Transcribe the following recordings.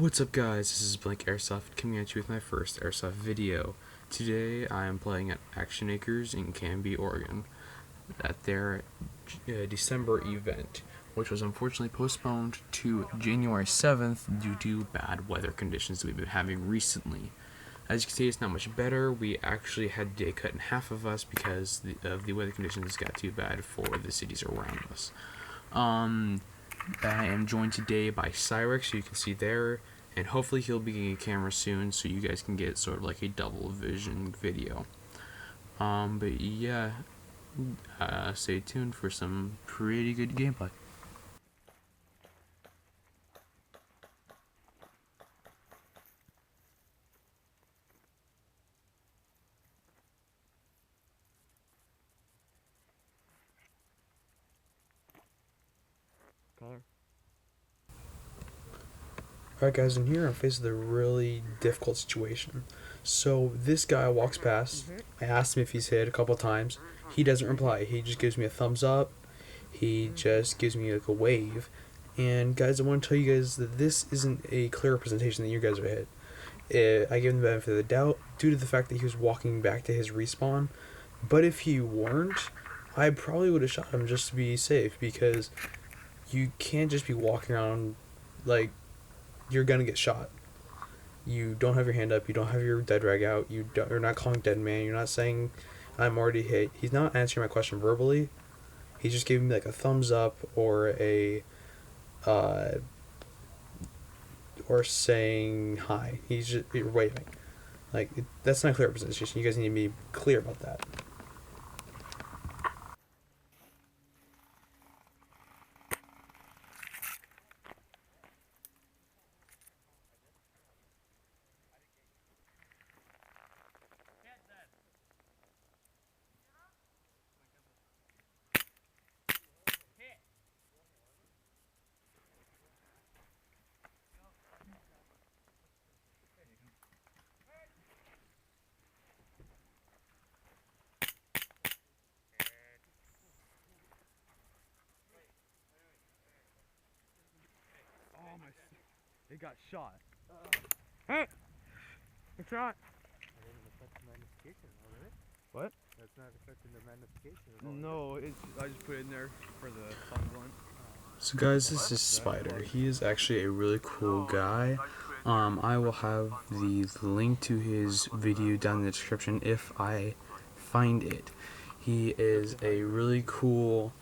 What's up guys, this is Blank Airsoft coming at you with my first Airsoft video. Today I am playing at Action Acres in Canby, Oregon at their December event, which was unfortunately postponed to January 7th due to bad weather conditions that we've been having recently. As you can see, it's not much better. We actually had day cut in half of us because the weather conditions got too bad for the cities around us. I am joined today by Cyrex, who you can see there, and hopefully he'll be getting a camera soon so you guys can get sort of like a double vision video. But yeah, stay tuned for some pretty good gameplay. Alright guys, and here I'm faced with a really difficult situation. So this guy walks past, I asked him if he's hit a couple times, he doesn't reply, he just gives me a thumbs up, he just gives me like a wave, and guys, I want to tell you guys that this isn't a clear representation that you guys are hit. I give him the benefit of the doubt due to the fact that he was walking back to his respawn, but if he weren't, I probably would have shot him just to be safe, because you can't just be walking around like you're gonna get shot. You don't have your hand up, you don't have your dead rag out, you're not calling dead man, you're not saying I'm already hit. He's not answering my question verbally. He's just giving me like a thumbs up or a or saying hi. He's just waving. That's not a clear representation. You guys need to be clear about that. Oh my! It got shot. Hey! It's shot. That didn't affect the magnification, though, did it? What? That's not affecting the magnification at all. No, I just put it in there for the fun blunt. So guys, this is Spider. He is actually a really cool guy. I will have the link to his video down in the description if I find it. He is a really cool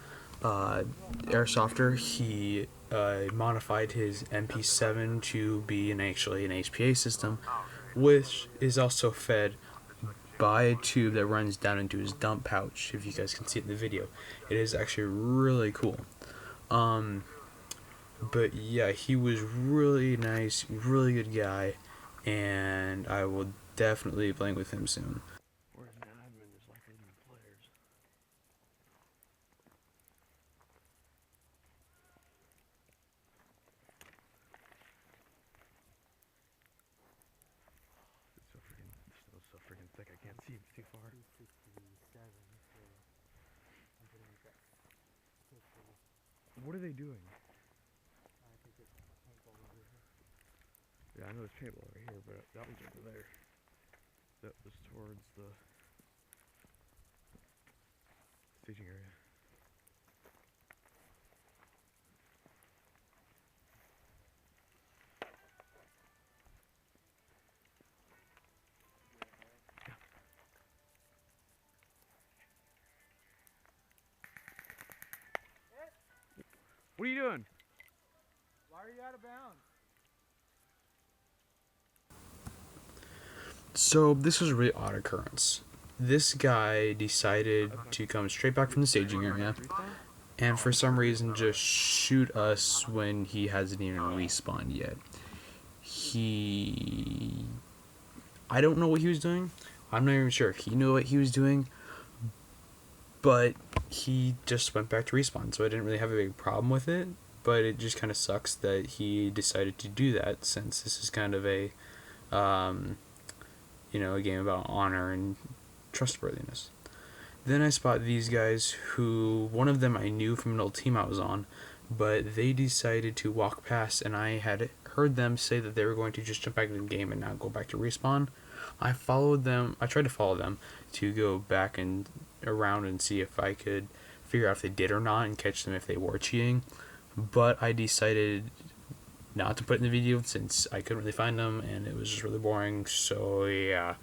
airsofter. He modified his MP7 to be actually an HPA system, which is also fed by a tube that runs down into his dump pouch. If you guys can see it in the video, it is actually really cool. But yeah, he was really nice, really good guy, and I will definitely be playing with him soon. Where's an admin? There's like 80 players. The snow's so freaking thick. I can't see. It's too far. 267, so I'm putting it back. What are they doing? I think it's paintball over here. Yeah, I know there's paintball over here, but that one's over there. That was towards the staging area. What are you doing? Why are you out of bounds? So this was a really odd occurrence. This guy decided to come straight back from the staging area and for some reason just shoot us when he hasn't even respawned yet. I don't know what he was doing. I'm not even sure if he knew what he was doing, but he just went back to respawn, so I didn't really have a big problem with it, but it just kind of sucks that he decided to do that, since this is kind of a a game about honor and trustworthiness. Then I spot these guys who, one of them I knew from an old team I was on, but they decided to walk past, and I had heard them say that they were going to just jump back into the game and not go back to respawn. I followed them. I tried to follow them to go back and around and see if I could figure out if they did or not and catch them if they were cheating. But I decided not to put in the video since I couldn't really find them and it was just really boring. So yeah.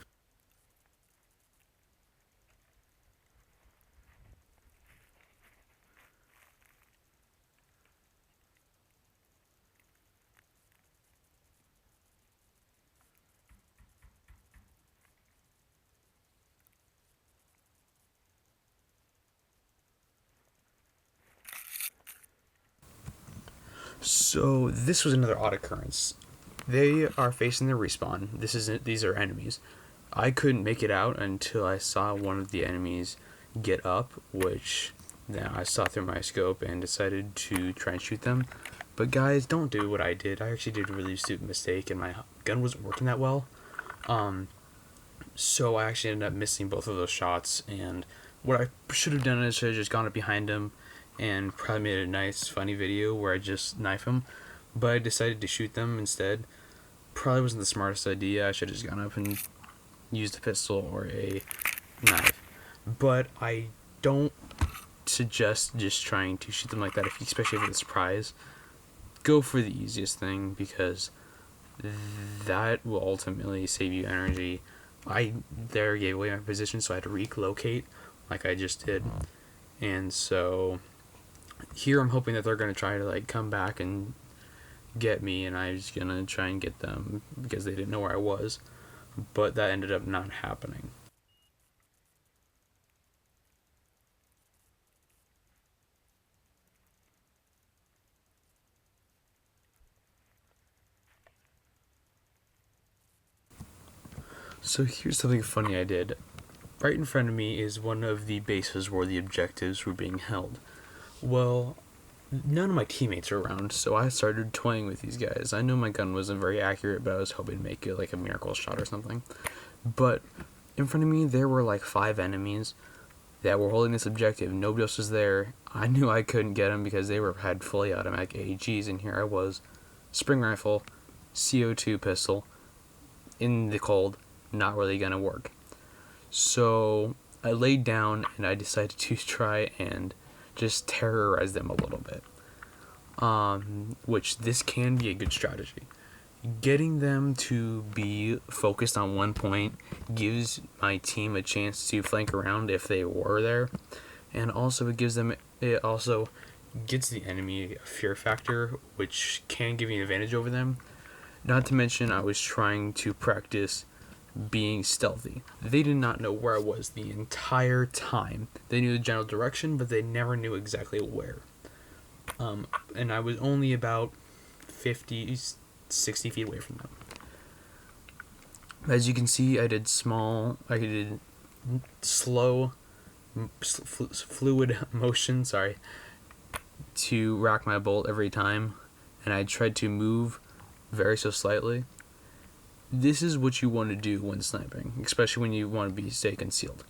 So this was another odd occurrence. They are facing the respawn. These are enemies. I couldn't make it out until I saw one of the enemies get up, which then I saw through my scope and decided to try and shoot them. But guys, don't do what I did. I actually did a really stupid mistake and my gun wasn't working that well. So I actually ended up missing both of those shots, and what I should have done is I should have just gone up behind him and probably made a nice funny video where I just knife him, but I decided to shoot them instead. Probably wasn't the smartest idea. I should have just gone up and used a pistol or a knife. But I don't suggest just trying to shoot them like that, especially if it's a surprise. Go for the easiest thing because that will ultimately save you energy. I gave away my position, so I had to relocate like I just did. And so here I'm hoping that they're going to try to come back and get me, and I'm just going to try and get them because they didn't know where I was. But that ended up not happening. So here's something funny I did. Right in front of me is one of the bases where the objectives were being held. Well, none of my teammates are around, so I started toying with these guys. I know my gun wasn't very accurate, but I was hoping to make it like a miracle shot or something. But in front of me, there were 5 enemies that were holding this objective. Nobody else was there. I knew I couldn't get them because they had fully automatic AGs, and here I was, spring rifle, CO2 pistol, in the cold, not really gonna work. So I laid down and I decided to try and just terrorize them a little bit. Which this can be a good strategy. Getting them to be focused on one point gives my team a chance to flank around if they were there, and also it also gets the enemy a fear factor, which can give you an advantage over them. Not to mention, I was trying to practice being stealthy. They did not know where I was the entire time. They knew the general direction, but they never knew exactly where. And I was only about 50, 60 feet away from them. As you can see, I did slow, fluid motion, to rack my bolt every time, and I tried to move very so slightly. This is what you want to do when sniping, especially when you want to stay concealed.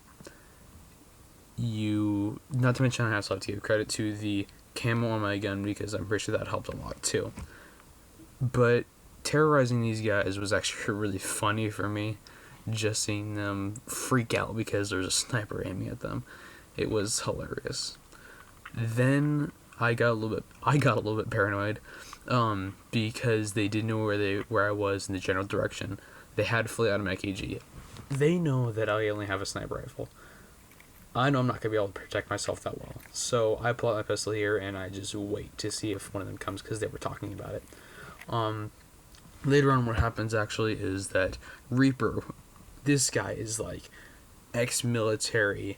Not to mention, I also have to give credit to the camo on my gun because I'm pretty sure that helped a lot too. But terrorizing these guys was actually really funny for me, just seeing them freak out because there's a sniper aiming at them. It was hilarious. Then I got a little bit paranoid, because they didn't know where I was in the general direction. They had fully automatic AG. They know that I only have a sniper rifle. I know I'm not gonna be able to protect myself that well, so I pull out my pistol here and I just wait to see if one of them comes because they were talking about it. Later on, what happens actually is that Reaper, this guy is ex-military,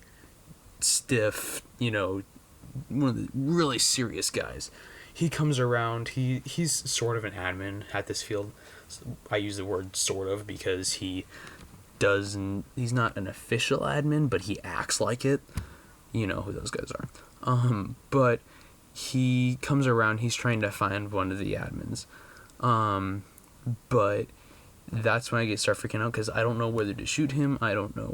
stiff, one of the really serious guys. He comes around. He's sort of an admin at this field. I use the word sort of because he's not an official admin, but he acts like it. You know who those guys are. But he comes around. He's trying to find one of the admins. But that's when I start freaking out because I don't know whether to shoot him. I don't know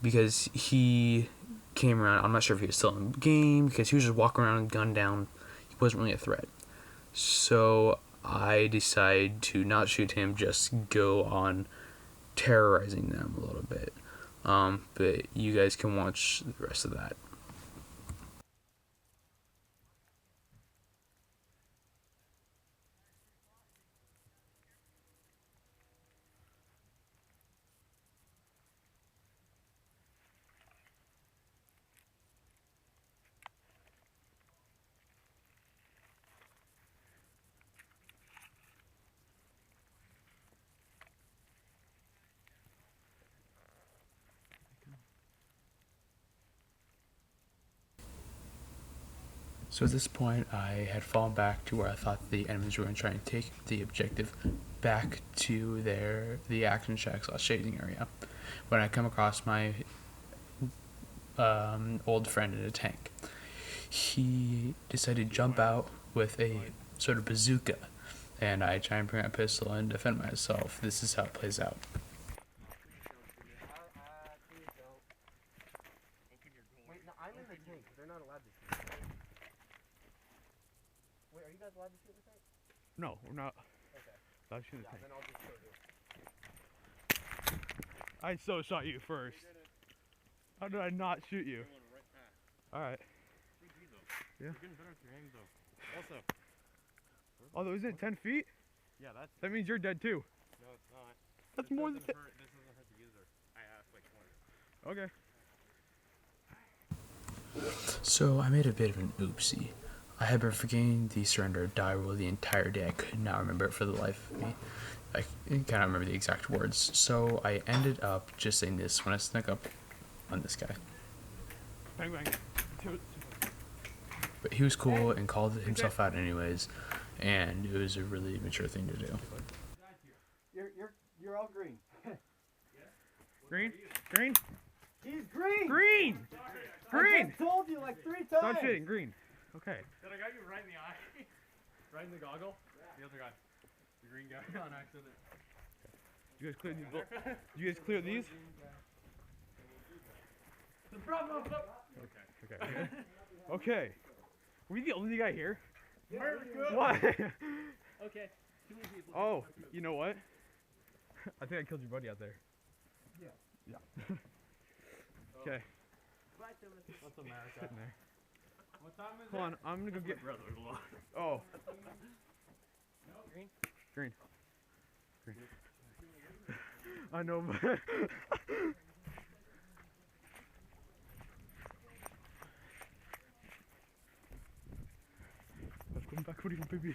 because he came around. I'm not sure if he was still in the game because he was just walking around gun down. He wasn't really a threat. So I decide to not shoot him, just go on terrorizing them a little bit. But you guys can watch the rest of that. So at this point, I had fallen back to where I thought the enemies were going to try and take the objective back to the action shack / shading area, when I come across my old friend in a tank. He decided to jump out with a sort of bazooka, and I try and bring out a pistol and defend myself. This is how it plays out. Wait, no, I'm in the tank. They're not allowed to shoot. Wait, are you guys allowed to shoot in the tank? No, we're not. Okay. Allowed to shoot the Yeah, tank. then I'll just show you. I so shot you first. How did I not shoot you? Alright. Yeah. You're getting better with your aim though. Also. Although, isn't it 10 feet? Yeah, that's. That means you're dead too. No, it's not. That's This more than doesn't hurt. This doesn't hurt the user. I asked like twice. Okay. So I made a bit of an oopsie. I had been forgetting the surrender die roll the entire day. I could not remember it for the life of me. I cannot remember the exact words. So I ended up just saying this when I snuck up on this guy. Bang bang. But he was cool and called himself out anyways, and it was a really mature thing to do. You're all green. Green? Green? He's green. Green! Green! I told you like 3 times. Stop shitting. Green. Okay. Did I got you right in the eye? Right in the goggle? The other guy. The green guy on accident. Did you guys clear these? Did you guys clear these? The problem. Okay. Okay. Okay. Were you the only guy here? America. What? Okay. Too many people. Oh, you know what? I think I killed your buddy out there. Yeah. Yeah. Okay. What's America? Sitting there. What time is Hold on, I'm gonna go get. brother-in-law. Oh. Green? Green. Green. I know, but. Let's come back for you, baby.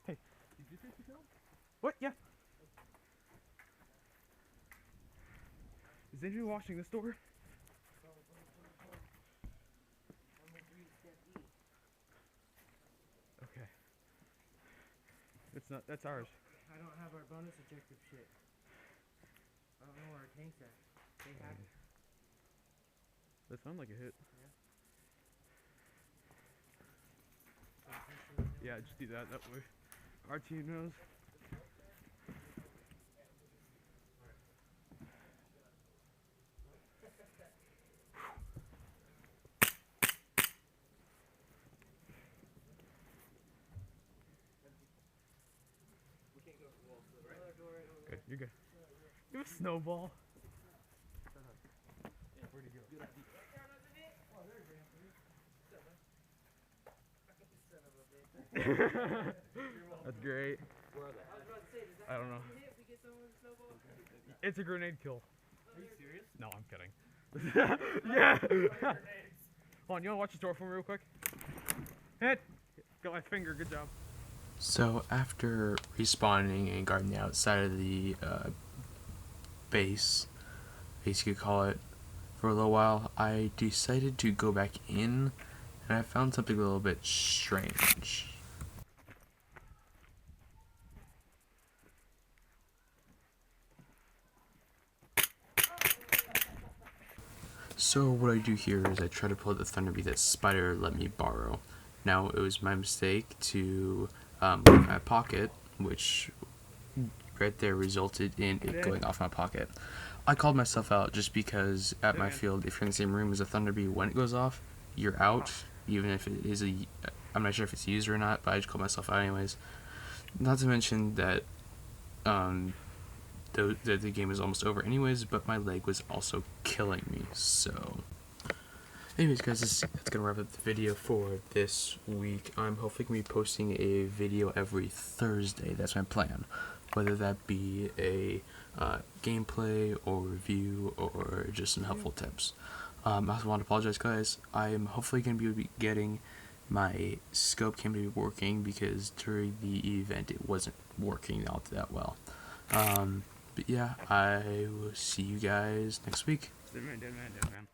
Hey. Did you take the kill? What? Yeah. Is anyone watching this door? Okay. It's not. That's ours. I don't have our bonus objective shit. I don't know where our tank's at. They have it. That sounded like a hit. Yeah, just do that. That way, our team knows. Good, you're good. You have a snowball. Where'd he go? That's great. I don't know. It's a grenade kill. Are you serious? No, I'm kidding. Yeah. Hold on, you wanna watch the door for me real quick? Hit. Got my finger. Good job. So after respawning and guarding the outside of the base, as you could call it, for a little while, I decided to go back in, and I found something a little bit strange. So what I do here is I try to pull the Thunderbee that Spider let me borrow. Now it was my mistake to leave my pocket, which right there resulted in it going off my pocket. I called myself out just because at my field, if you're in the same room as a Thunderbee, when it goes off, you're out, even if it is I'm not sure if it's used or not, but I just called myself out anyways. Not to mention that the game is almost over anyways, but my leg was also killing me. So anyways, guys, that's gonna wrap up the video for this week. I'm hopefully gonna be posting a video every Thursday. That's my plan, whether that be a gameplay or review or just some helpful tips. I also want to apologize, guys. I'm hopefully gonna be getting my scope cam to be working, because during the event it wasn't working out that well. But yeah, I will see you guys next week. Dead man.